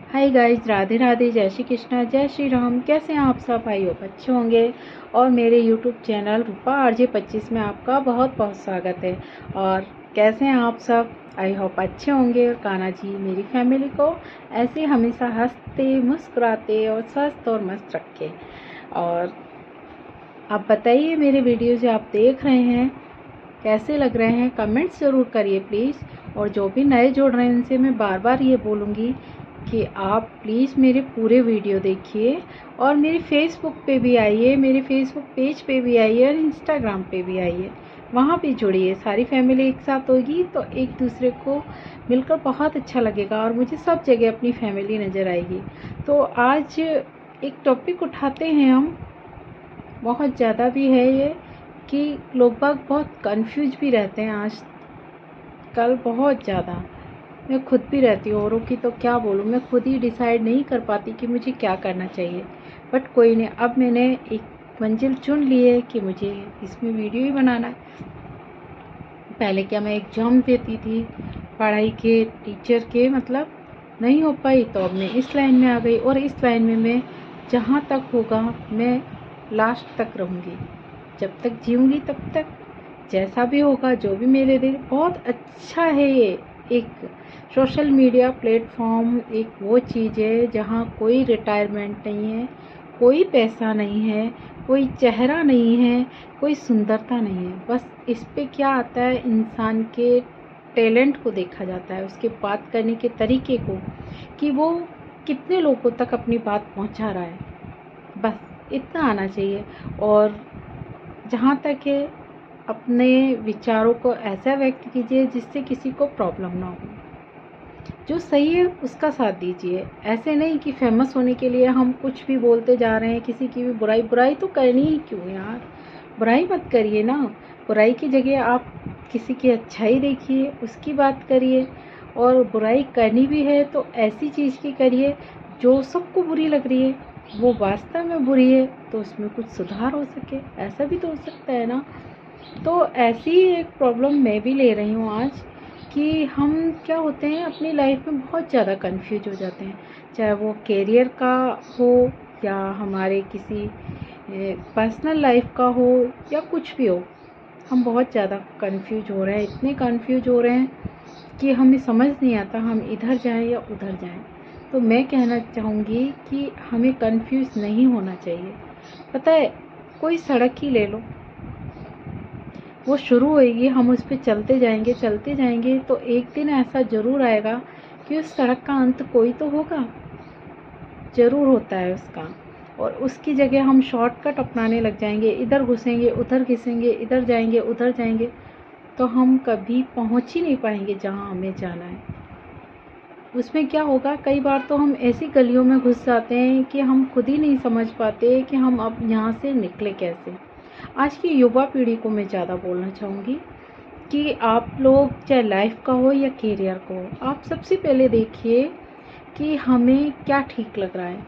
Hi guys, Radhe Radhe, जय श्री कृष्णा, जय श्री राम। कैसे हैं आप सब? आई होप अच्छे होंगे। और मेरे यूट्यूब चैनल रूपा RJ 25 में आपका बहुत बहुत स्वागत है। और कैसे हैं आप सब? आई होप अच्छे होंगे। और कान्हा जी मेरी फैमिली को ऐसे हमेशा हंसते मुस्कुराते और स्वस्थ और मस्त रखे। और आप बताइए, मेरे वीडियो जो आप देख रहे हैं कैसे लग रहे हैं, कमेंट्स ज़रूर करिए प्लीज़। और जो भी नए जुड़ रहे हैं उनसे मैं बार बार ये बोलूँगी कि आप प्लीज़ मेरे पूरे वीडियो देखिए और मेरे फेसबुक पे भी आइए, मेरे फेसबुक पेज पे भी आइए और इंस्टाग्राम पे भी आइए, वहाँ भी जुड़िए। सारी फैमिली एक साथ होगी तो एक दूसरे को मिलकर बहुत अच्छा लगेगा और मुझे सब जगह अपनी फैमिली नज़र आएगी। तो आज एक टॉपिक उठाते हैं हम, बहुत ज़्यादा भी है ये कि लोग बाग बहुत कंफ्यूज भी रहते हैं आज कल, बहुत ज़्यादा। मैं खुद भी रहती हूँ, औरों की तो क्या बोलूँ, मैं खुद ही डिसाइड नहीं कर पाती कि मुझे क्या करना चाहिए। बट कोई नहीं, अब मैंने एक मंजिल चुन ली है कि मुझे इसमें वीडियो ही बनाना है। पहले क्या मैं एग्ज़ाम देती थी पढ़ाई के, टीचर के, मतलब नहीं हो पाई, तो अब मैं इस लाइन में आ गई। और इस लाइन में मैं जहाँ तक होगा मैं लास्ट तक रहूँगी, जब तक जीऊँगी तब तक। जैसा भी होगा, जो भी मेरे लिए बहुत अच्छा है। ये एक सोशल मीडिया प्लेटफॉर्म एक वो चीज़ है जहाँ कोई रिटायरमेंट नहीं है, कोई पैसा नहीं है, कोई चेहरा नहीं है, कोई सुंदरता नहीं है। बस इस पे क्या आता है, इंसान के टैलेंट को देखा जाता है, उसके बात करने के तरीके को, कि वो कितने लोगों तक अपनी बात पहुंचा रहा है। बस इतना आना चाहिए। और जहाँ तक है, अपने विचारों को ऐसा व्यक्त कीजिए जिससे किसी को प्रॉब्लम ना हो। जो सही है उसका साथ दीजिए। ऐसे नहीं कि फेमस होने के लिए हम कुछ भी बोलते जा रहे हैं, किसी की भी बुराई। बुराई तो करनी ही क्यों यार, बुराई मत करिए ना। बुराई की जगह आप किसी की अच्छाई देखिए, उसकी बात करिए। और बुराई करनी भी है तो ऐसी चीज़ की करिए जो सबको बुरी लग रही है, वो वास्तव में बुरी है, तो उसमें कुछ सुधार हो सके। ऐसा भी तो हो सकता है ना। तो ऐसी ही एक प्रॉब्लम मैं भी ले रही हूँ आज, कि हम क्या होते हैं अपनी लाइफ में बहुत ज़्यादा कंफ्यूज हो जाते हैं, चाहे वो कैरियर का हो या हमारे किसी पर्सनल लाइफ का हो या कुछ भी हो। हम बहुत ज़्यादा कंफ्यूज हो रहे हैं, इतने कंफ्यूज हो रहे हैं कि हमें समझ नहीं आता हम इधर जाएं या उधर जाएं। तो मैं कहना चाहूँगी कि हमें कंफ्यूज नहीं होना चाहिए। पता है, कोई सड़क ही ले लो, वो शुरू होएगी, हम उस पर चलते जाएंगे तो एक दिन ऐसा ज़रूर आएगा कि उस सड़क का अंत कोई तो होगा, ज़रूर होता है उसका। और उसकी जगह हम शॉर्टकट अपनाने लग जाएंगे, इधर घुसेंगे उधर घिसेंगे, इधर जाएंगे उधर जाएंगे, तो हम कभी पहुंच ही नहीं पाएंगे जहां हमें जाना है। उसमें क्या होगा, कई बार तो हम ऐसी गलियों में घुस जाते हैं कि हम खुद ही नहीं समझ पाते कि हम अब यहाँ से निकले कैसे। आज की युवा पीढ़ी को मैं ज़्यादा बोलना चाहूँगी कि आप लोग चाहे लाइफ का हो या कैरियर का हो, आप सबसे पहले देखिए कि हमें क्या ठीक लग रहा है,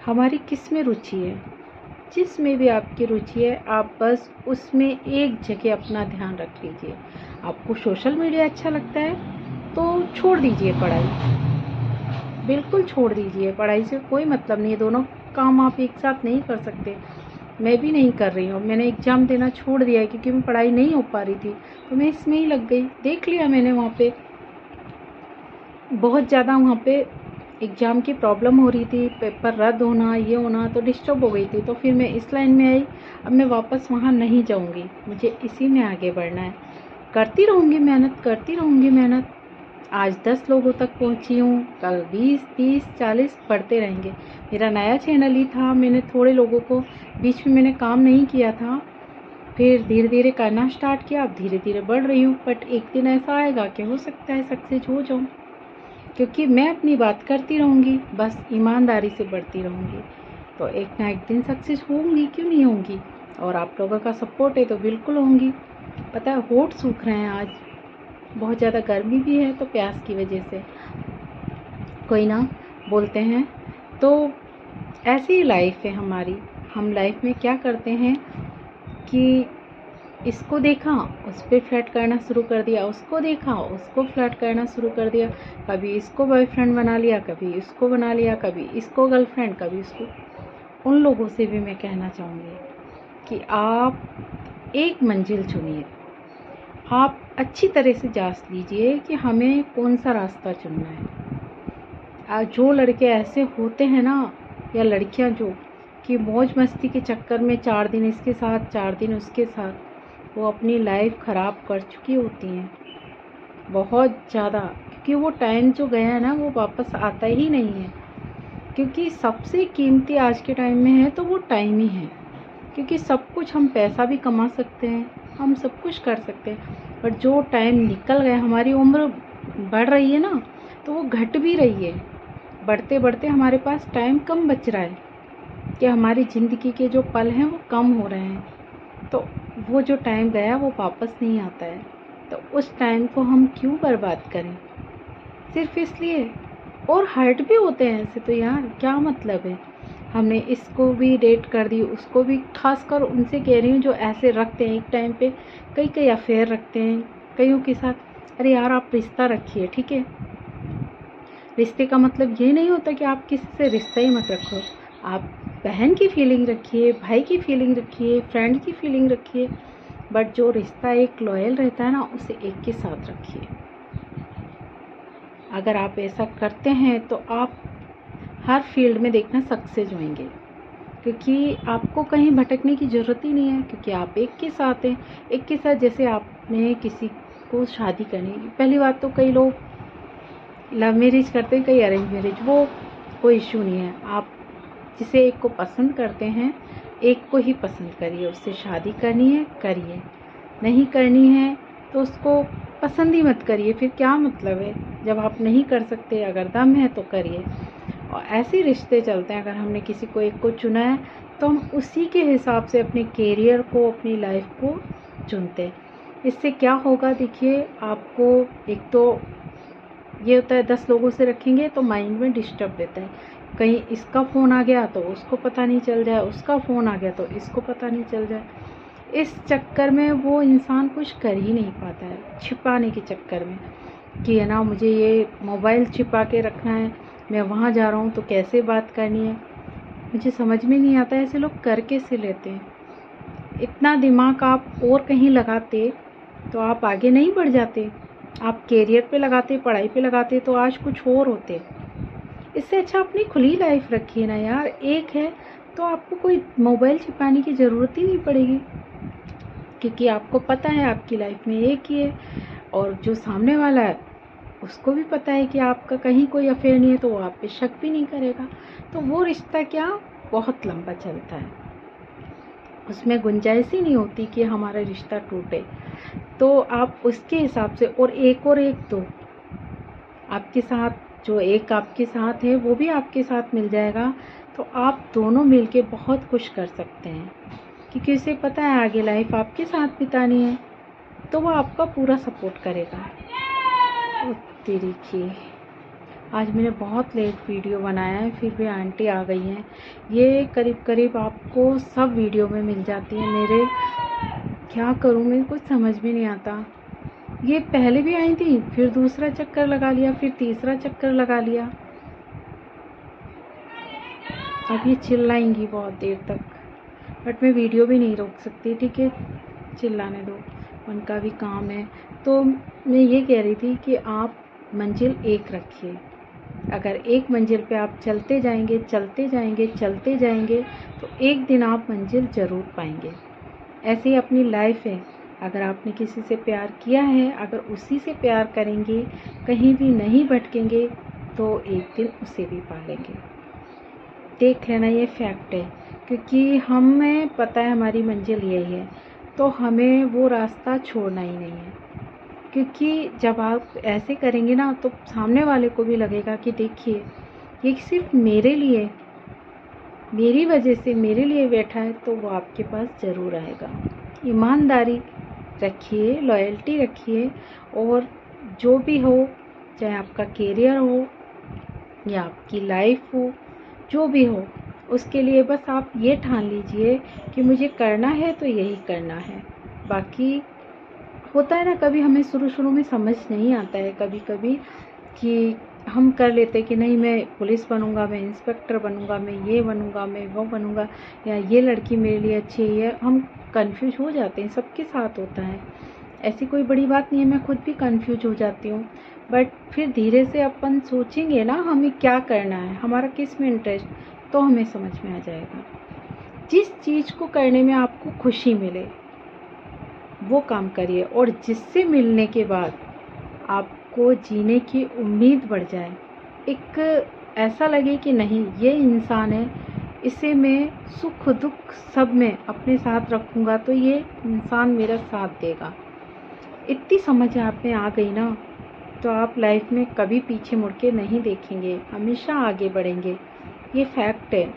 हमारी किस में रुचि है। जिस में भी आपकी रुचि है, आप बस उसमें एक जगह अपना ध्यान रख लीजिए। आपको सोशल मीडिया अच्छा लगता है तो छोड़ दीजिए पढ़ाई, बिल्कुल छोड़ दीजिए। पढ़ाई से कोई मतलब नहीं है, दोनों काम आप एक साथ नहीं कर सकते। मैं भी नहीं कर रही हूँ, मैंने एग्ज़ाम देना छोड़ दिया है क्योंकि मैं पढ़ाई नहीं हो पा रही थी, तो मैं इसमें ही लग गई। देख लिया मैंने, वहाँ पे बहुत ज़्यादा वहाँ पे एग्ज़ाम की प्रॉब्लम हो रही थी, पेपर रद्द होना, ये होना, तो डिस्टर्ब हो गई थी। तो फिर मैं इस लाइन में आई। अब मैं वापस वहाँ नहीं जाऊँगी, मुझे इसी में आगे बढ़ना है। करती रहूँगी मेहनत, करती रहूँगी मेहनत। आज 10 लोगों तक पहुँची हूँ, कल 20, 30, 40 बढ़ते रहेंगे। मेरा नया चैनल ही था, मैंने थोड़े लोगों को, बीच में मैंने काम नहीं किया था, फिर धीरे धीरे करना स्टार्ट किया, अब धीरे धीरे बढ़ रही हूँ। बट एक दिन ऐसा आएगा कि हो सकता है सक्सेस हो जाऊँ, क्योंकि मैं अपनी बात करती रहूँगी, बस ईमानदारी से बढ़ती रहूँगी, तो एक ना एक दिन सक्सेस होंगी, क्यों नहीं होंगी। और आप लोगों का सपोर्ट है तो बिल्कुल होंगी। पता है, होठ सूख रहे हैं आज, बहुत ज़्यादा गर्मी भी है तो प्यास की वजह से। कोई ना, बोलते हैं। तो ऐसी ही लाइफ है हमारी। हम लाइफ में क्या करते हैं कि इसको देखा उस पर फ्लर्ट करना शुरू कर दिया, उसको देखा उसको फ्लर्ट करना शुरू कर दिया, कभी इसको बॉयफ्रेंड बना लिया, कभी इसको बना लिया, कभी इसको गर्लफ्रेंड, कभी इसको। उन लोगों से भी मैं कहना चाहूँगी कि आप एक मंजिल चुनिए, आप अच्छी तरह से जांच लीजिए कि हमें कौन सा रास्ता चुनना है। जो लड़के ऐसे होते हैं ना, या लड़कियां जो कि मौज मस्ती के चक्कर में 4 दिन इसके साथ 4 दिन उसके साथ, वो अपनी लाइफ ख़राब कर चुकी होती हैं बहुत ज़्यादा, क्योंकि वो टाइम जो गया है ना वो वापस आता ही नहीं है। क्योंकि सबसे कीमती आज के टाइम में है तो वो टाइम ही है, क्योंकि सब कुछ हम पैसा भी कमा सकते हैं, हम सब कुछ कर सकते हैं, पर जो टाइम निकल गया, हमारी उम्र बढ़ रही है ना तो वो घट भी रही है, बढ़ते बढ़ते हमारे पास टाइम कम बच रहा है, कि हमारी ज़िंदगी के जो पल हैं वो कम हो रहे हैं। तो वो जो टाइम गया वो वापस नहीं आता है, तो उस टाइम को हम क्यों बर्बाद करें सिर्फ इसलिए। और हर्ट भी होते हैं ऐसे तो यार, क्या मतलब है, हमने इसको भी डेट कर दी, उसको भी, खासकर उनसे कह रही हूँ जो ऐसे रखते हैं एक टाइम पे कई कई अफेयर रखते हैं कईयों के साथ। अरे यार, आप रिश्ता रखिए, ठीक है, रिश्ते का मतलब ये नहीं होता कि आप किसी से रिश्ता ही मत रखो, आप बहन की फीलिंग रखिए, भाई की फीलिंग रखिए, फ्रेंड की फीलिंग रखिए, बट जो रिश्ता एक लॉयल रहता है ना उसे एक के साथ रखिए। अगर आप ऐसा करते हैं तो आप हर फील्ड में देखना सक्सेस होंगे, क्योंकि आपको कहीं भटकने की ज़रूरत ही नहीं है, क्योंकि आप एक के साथ हैं। एक के साथ, जैसे आपने किसी को शादी करनी, पहली बात तो कई लोग लव मैरिज करते हैं, कई अरेंज मैरिज, वो कोई इशू नहीं है। आप जिसे एक को पसंद करते हैं एक को ही पसंद करिए, उससे शादी करनी है करिए, नहीं करनी है तो उसको पसंद ही मत करिए, फिर क्या मतलब है जब आप नहीं कर सकते। अगर दम है तो करिए। और ऐसे रिश्ते चलते हैं, अगर हमने किसी को एक को चुना है तो हम उसी के हिसाब से अपने कैरियर को, अपनी लाइफ को चुनते हैं। इससे क्या होगा देखिए, आपको एक तो ये होता है 10 लोगों से रखेंगे तो माइंड में डिस्टर्ब रहता है, कहीं इसका फ़ोन आ गया तो उसको पता नहीं चल जाए, उसका फ़ोन आ गया तो इसको पता नहीं चल जाए। इस चक्कर में वो इंसान कुछ कर ही नहीं पाता है, छिपाने के चक्कर में कि है ना, मुझे ये मोबाइल छिपा के रखना है, मैं वहाँ जा रहा हूँ तो कैसे बात करनी है, मुझे समझ में नहीं आता ऐसे लोग कर कैसे लेते हैं। इतना दिमाग आप और कहीं लगाते तो आप आगे नहीं बढ़ जाते, आप कैरियर पे लगाते, पढ़ाई पे लगाते तो आज कुछ और होते। इससे अच्छा अपनी खुली लाइफ रखिए ना यार। एक है तो आपको कोई मोबाइल छिपाने की ज़रूरत ही नहीं पड़ेगी, क्योंकि आपको पता है आपकी लाइफ में एक ही है, और जो सामने वाला है उसको भी पता है कि आपका कहीं कोई अफेयर नहीं है, तो वो आप पे शक भी नहीं करेगा। तो वो रिश्ता क्या बहुत लंबा चलता है, उसमें गुंजाइश ही नहीं होती कि हमारा रिश्ता टूटे। तो आप उसके हिसाब से, और एक दो आपके साथ, जो एक आपके साथ है वो भी आपके साथ मिल जाएगा, तो आप दोनों मिलके बहुत कुछ कर सकते हैं, क्योंकि उसे पता है आगे लाइफ आपके साथ बितानी है, तो वो आपका पूरा सपोर्ट करेगा। ओ तेरी की, आज मैंने बहुत लेट वीडियो बनाया है, फिर भी आंटी आ गई हैं। ये करीब करीब आपको सब वीडियो में मिल जाती है मेरे, क्या करूँ मैं, कुछ समझ में नहीं आता। ये पहले भी आई थी, फिर दूसरा चक्कर लगा लिया, फिर तीसरा चक्कर लगा लिया। अब ये चिल्लाएंगी बहुत देर तक, बट मैं वीडियो भी नहीं रोक सकती, ठीक है, चिल्लाने दो, उनका भी काम है। तो मैं ये कह रही थी कि आप मंजिल एक रखिए। अगर एक मंजिल पे आप चलते जाएंगे चलते जाएंगे चलते जाएंगे तो एक दिन आप मंजिल ज़रूर पाएंगे। ऐसे ही अपनी लाइफ है, अगर आपने किसी से प्यार किया है, अगर उसी से प्यार करेंगे, कहीं भी नहीं भटकेंगे, तो एक दिन उसे भी पालेंगे। देख लेना, ये फैक्ट है, क्योंकि हमें पता है हमारी मंजिल यही है, तो हमें वो रास्ता छोड़ना ही नहीं है। क्योंकि जब आप ऐसे करेंगे ना तो सामने वाले को भी लगेगा कि देखिए ये सिर्फ मेरे लिए, मेरी वजह से मेरे लिए बैठा है, तो वो आपके पास ज़रूर आएगा। ईमानदारी रखिए, लॉयल्टी रखिए, और जो भी हो, चाहे आपका कैरियर हो या आपकी लाइफ हो, जो भी हो, उसके लिए बस आप ये ठान लीजिए कि मुझे करना है तो यही करना है। बाकी होता है ना, कभी हमें शुरू शुरू में समझ नहीं आता है कभी कभी कि हम कर लेते कि नहीं मैं पुलिस बनूंगा, मैं इंस्पेक्टर बनूंगा, मैं ये बनूंगा, मैं वो बनूंगा, या ये लड़की मेरे लिए अच्छी है। ये हम कंफ्यूज हो जाते हैं, सबके साथ होता है, ऐसी कोई बड़ी बात नहीं है, मैं खुद भी कंफ्यूज हो जाती हूँ। बट फिर धीरे से अपन सोचेंगे ना हमें क्या करना है, हमारा किस में इंटरेस्ट, तो हमें समझ में आ जाएगा। जिस चीज़ को करने में आपको खुशी मिले वो काम करिए, और जिससे मिलने के बाद आपको जीने की उम्मीद बढ़ जाए, एक ऐसा लगे कि नहीं ये इंसान है, इसे मैं सुख दुख सब में अपने साथ रखूँगा तो ये इंसान मेरा साथ देगा। इतनी समझ आप में आ गई ना, तो आप लाइफ में कभी पीछे मुड़ के नहीं देखेंगे, हमेशा आगे बढ़ेंगे। ये फैक्ट है।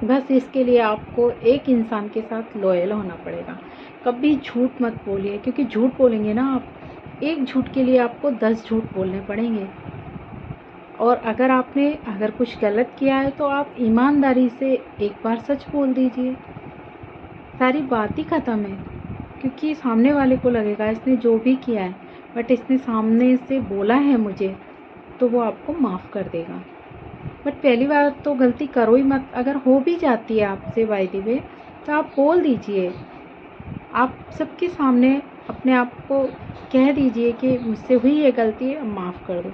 बस इसके लिए आपको एक इंसान के साथ लॉयल होना पड़ेगा। कभी झूठ मत बोलिए, क्योंकि झूठ बोलेंगे ना आप, एक झूठ के लिए आपको 10 झूठ बोलने पड़ेंगे। और अगर कुछ गलत किया है तो आप ईमानदारी से एक बार सच बोल दीजिए, सारी बात ही ख़त्म है। क्योंकि सामने वाले को लगेगा इसने जो भी किया है, बट इसने सामने से बोला है मुझे, तो वो आपको माफ़ कर देगा। बट पहली बार तो गलती करो ही मत। अगर हो भी जाती है आपसे बाय द वे, तो आप बोल दीजिए, आप सबके सामने अपने आप को कह दीजिए कि मुझसे हुई है गलती, अब माफ़ कर दो।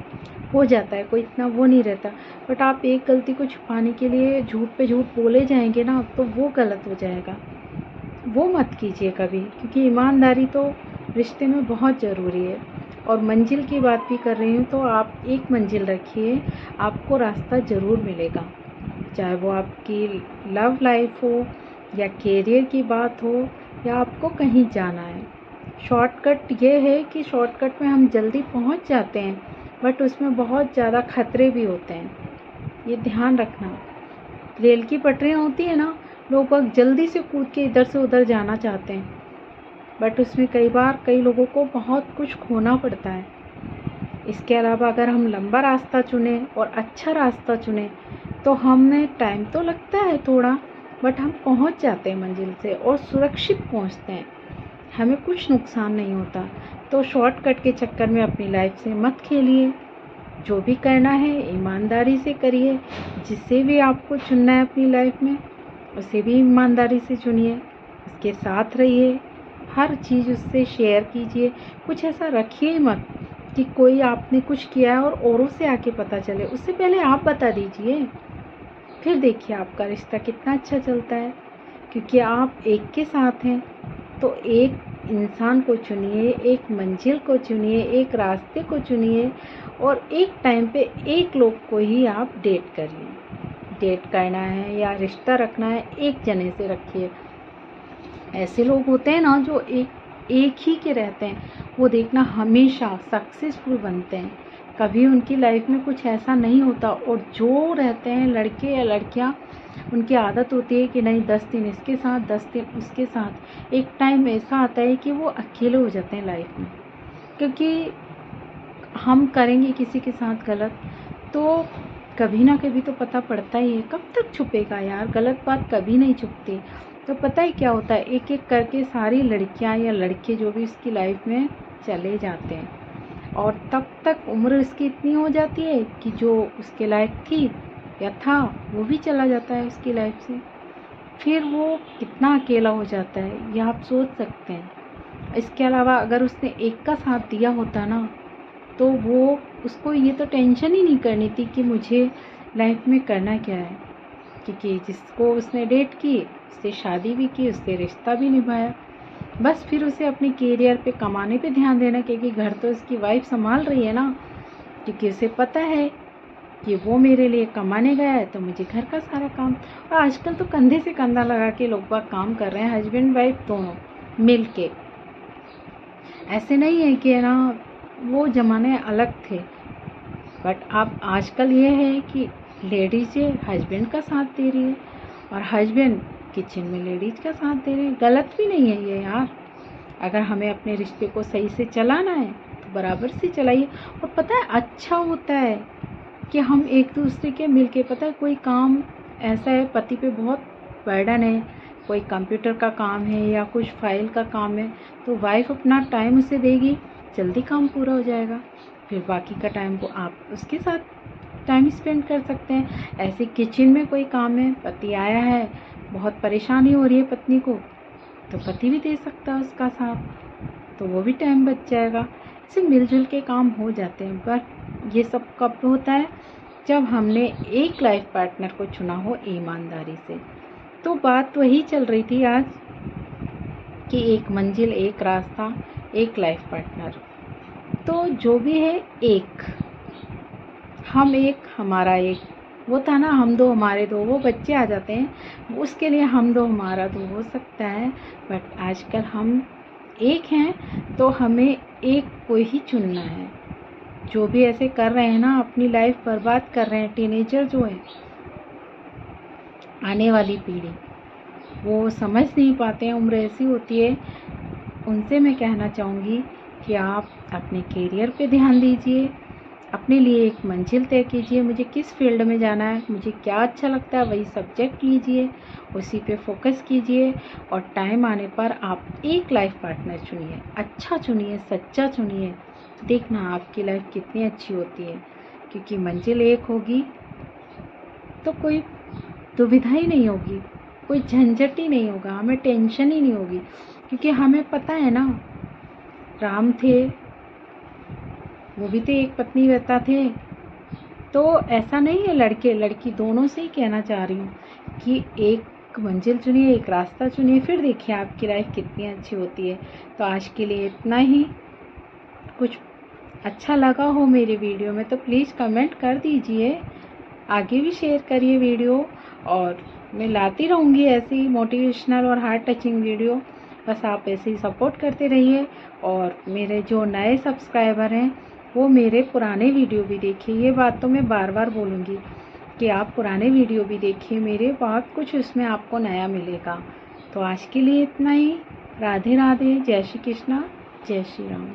हो जाता है, कोई इतना वो नहीं रहता। बट आप एक गलती को छुपाने के लिए झूठ पे झूठ बोले जाएंगे ना, तो वो गलत हो जाएगा। वो मत कीजिए कभी, क्योंकि ईमानदारी तो रिश्ते में बहुत ज़रूरी है। और मंजिल की बात भी कर रही हूँ, तो आप एक मंजिल रखिए, आपको रास्ता ज़रूर मिलेगा। चाहे वो आपकी लव लाइफ हो, या कैरियर की बात हो, या आपको कहीं जाना है। शॉर्टकट ये है कि शॉर्टकट में हम जल्दी पहुंच जाते हैं, बट उसमें बहुत ज़्यादा खतरे भी होते हैं, ये ध्यान रखना। रेल की पटरियाँ होती है ना, लोग बहुत जल्दी से कूद के इधर से उधर जाना चाहते हैं, बट उसमें कई बार कई लोगों को बहुत कुछ खोना पड़ता है। इसके अलावा अगर हम लंबा रास्ता चुने और अच्छा रास्ता चुने, तो हमें टाइम तो लगता है थोड़ा, बट हम पहुंच जाते हैं मंजिल से और सुरक्षित पहुंचते हैं, हमें कुछ नुकसान नहीं होता। तो शॉर्टकट के चक्कर में अपनी लाइफ से मत खेलिए। जो भी करना है ईमानदारी से करिए, जिसे भी आपको चुनना है अपनी लाइफ में, उसे भी ईमानदारी से चुनिए, उसके साथ रहिए, हर चीज़ उससे शेयर कीजिए। कुछ ऐसा रखिए मत कि कोई आपने कुछ किया है और औरों से आके पता चले, उससे पहले आप बता दीजिए, फिर देखिए आपका रिश्ता कितना अच्छा चलता है। क्योंकि आप एक के साथ हैं, तो एक इंसान को चुनिए, एक मंजिल को चुनिए, एक रास्ते को चुनिए, और एक टाइम पे एक लोग को ही आप डेट करिए। डेट करना है या रिश्ता रखना है, एक जने से रखिए। ऐसे लोग होते हैं ना जो एक ही के रहते हैं, वो देखना हमेशा सक्सेसफुल बनते हैं, कभी उनकी लाइफ में कुछ ऐसा नहीं होता। और जो रहते हैं लड़के या लड़कियां, उनकी आदत होती है कि नहीं 10 दिन इसके साथ, 10 दिन उसके साथ। एक टाइम ऐसा आता है कि वो अकेले हो जाते हैं लाइफ में, क्योंकि हम करेंगे किसी के साथ गलत, तो कभी ना कभी तो पता पड़ता ही है। कब तक छुपेगा यार, गलत बात कभी नहीं छुपती। तो पता है क्या होता है, एक एक करके सारी लड़कियां या लड़के जो भी उसकी लाइफ में चले जाते हैं, और तब तक उम्र उसकी इतनी हो जाती है कि जो उसके लायक थी या था वो भी चला जाता है उसकी लाइफ से। फिर वो कितना अकेला हो जाता है, ये आप सोच सकते हैं। इसके अलावा अगर उसने एक का साथ दिया होता ना, तो वो उसको ये तो टेंशन ही नहीं करनी थी कि मुझे लाइफ में करना क्या है। क्योंकि जिसको उसने डेट की, उससे शादी भी की, उससे रिश्ता भी निभाया, बस फिर उसे अपने कैरियर पे, कमाने पे ध्यान देना, क्योंकि घर तो उसकी वाइफ संभाल रही है ना। क्योंकि उसे पता है कि वो मेरे लिए कमाने गया है, तो मुझे घर का सारा काम। और आजकल तो कंधे से कंधा लगा के लोग बाग काम कर रहे हैं, हस्बैंड वाइफ दोनों मिल के। ऐसे नहीं है कि ना वो ज़माने अलग थे, बट अब आजकल ये है कि लेडीज़ हस्बैंड का साथ दे रही है, और हस्बैंड किचन में लेडीज़ का साथ दे रहे हैं। गलत भी नहीं है ये यार। अगर हमें अपने रिश्ते को सही से चलाना है तो बराबर से चलाइए। और पता है अच्छा होता है कि हम एक दूसरे के मिल के, पता है कोई काम ऐसा है पति पे बहुत बर्डन है, कोई कंप्यूटर का काम है या कुछ फाइल का काम है तो वाइफ अपना टाइम उसे देगी, जल्दी काम पूरा हो जाएगा। फिर बाकी का टाइम को आप उसके साथ टाइम स्पेंड कर सकते हैं। ऐसे किचन में कोई काम है, पति आया है, बहुत परेशानी हो रही है पत्नी को, तो पति भी दे सकता है उसका साथ, तो वो भी टाइम बच जाएगा। इससे मिलजुल के काम हो जाते हैं। पर ये सब कब होता है? जब हमने एक लाइफ पार्टनर को चुना हो ईमानदारी से। तो बात वही चल रही थी आज कि एक मंजिल, एक रास्ता, एक लाइफ पार्टनर। तो जो भी है, एक हम एक हमारा एक, वो था ना हम दो हमारे दो, वो बच्चे आ जाते हैं, उसके लिए हम दो हमारा दो हो सकता है। बट आजकल हम एक हैं तो हमें एक को ही चुनना है। जो भी ऐसे कर रहे हैं ना, अपनी लाइफ बर्बाद कर रहे हैं, टीनेजर जो है, आने वाली पीढ़ी, वो समझ नहीं पाते हैं, उम्र ऐसी होती है। उनसे मैं कहना चाहूँगी कि आप अपने करियर पे ध्यान दीजिए, अपने लिए एक मंजिल तय कीजिए। मुझे किस फील्ड में जाना है, मुझे क्या अच्छा लगता है, वही सब्जेक्ट लीजिए, उसी पे फोकस कीजिए। और टाइम आने पर आप एक लाइफ पार्टनर चुनिए, अच्छा चुनिए, सच्चा चुनिए। देखना आपकी लाइफ कितनी अच्छी होती है। क्योंकि मंजिल एक होगी तो कोई दुविधा ही नहीं होगी, कोई झंझट ही नहीं होगा, हमें टेंशन ही नहीं होगी। क्योंकि हमें पता है ना, राम थे, वो भी तो एक पत्नी व्रता थे। तो ऐसा नहीं है, लड़के लड़की दोनों से ही कहना चाह रही हूँ कि एक मंजिल चुनिए, एक रास्ता चुनिए, फिर देखिए आपकी लाइफ कितनी अच्छी होती है। तो आज के लिए इतना ही। कुछ अच्छा लगा हो मेरी वीडियो में तो प्लीज़ कमेंट कर दीजिए, आगे भी शेयर करिए वीडियो। और मैं लाती रहूँगी ऐसी मोटिवेशनल और हार्ट टचिंग वीडियो, बस आप ऐसे ही सपोर्ट करते रहिए। और मेरे जो नए सब्सक्राइबर हैं वो मेरे पुराने वीडियो भी देखिए। ये बात तो मैं बार बार बोलूँगी कि आप पुराने वीडियो भी देखिए मेरे, बहुत कुछ उसमें आपको नया मिलेगा। तो आज के लिए इतना ही। राधे राधे, जय श्री कृष्णा, जय श्री राम।